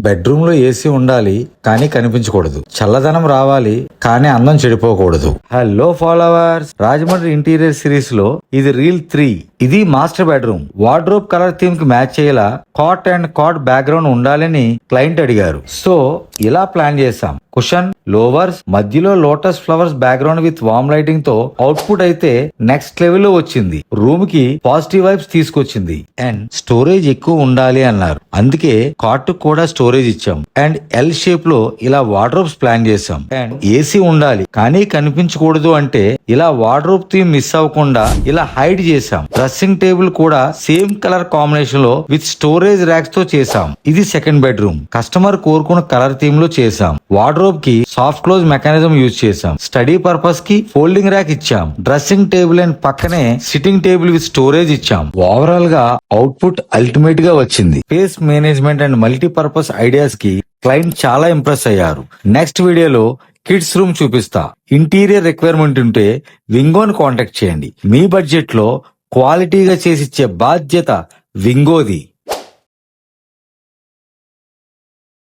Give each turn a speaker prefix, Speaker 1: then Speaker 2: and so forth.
Speaker 1: Bedroom లో AC ఉండాలి కానీ కనిపించకూడదు. చల్లదనం రావాలి కానీ అందం చెడిపోకూడదు. Hello followers, Rajahmundry interior series లో ఇది రీల్ 3. ఇది master bedroom. Wardrobe colour theme కి మ్యాచ్ అయ్యేలా కాట్ అండ్ కాట్ బ్యాక్గ్రౌండ్ ఉండాలని క్లయింట్ అడిగారు. సో ఇలా ప్లాన్ చేశాం. కుషన్, లోవర్స్, మధ్యలో lotus flowers background with warm lighting తో అవుట్పుట్ అయితే నెక్స్ట్ లెవెల్ లో వచ్చింది. రూమ్ కి పాజిటివ్ వైబ్స్ తీసుకొచ్చింది. అండ్ స్టోరేజ్ ఎక్కువ ఉండాలి అన్నారు, అందుకే కాట్ కూడా స్టోరేజ్ ఇచ్చాం. అండ్ ఎల్ షేప్ లో ఇలా వార్డ్రోబ్స్ ప్లాన్ చేసాం. అండ్ ఏసీ ఉండాలి కానీ కనిపించకూడదు అంటే ఇలా వార్డ్రోబ్ థీమ్ మిస్ అవ్వకుండా ఇలా హైడ్ చేసాం. డ్రెస్సింగ్ టేబుల్ కూడా సేమ్ కలర్ కాంబినేషన్ లో విత్ స్టోరేజ్ ర్యాక్స్ తో చేసాం. ఇది సెకండ్ బెడ్రూమ్. కస్టమర్ కోరుకున్న కలర్ థీమ్ లో చేసాం. వార్డ్రోబ్ కి సాఫ్ట్ క్లోజ్ మెకానిజం యూజ్ చేసాం. స్టడీ పర్పస్ కి ఫోల్డింగ్ ర్యాక్ ఇచ్చాం. డ్రెస్సింగ్ టేబుల్ అండ్ పక్కనే సిట్టింగ్ టేబుల్ విత్ స్టోరేజ్ ఇచ్చాం. ఓవరాల్ గా అవుట్పుట్ అల్టిమేట్ గా వచ్చింది. Space management and multipurpose ideas కి క్లయింట్ చాలా ఇంప్రెస్ అయ్యారు. నెక్స్ట్ వీడియోలో కిడ్స్ రూమ్ చూపిస్తా. ఇంటీరియర్ రిక్వైర్మెంట్ ఉంటే వింగోని కాంటాక్ట్ చేయండి. మీ బడ్జెట్ లో క్వాలిటీగా చేసిచ్చే బాధ్యత వింగోది.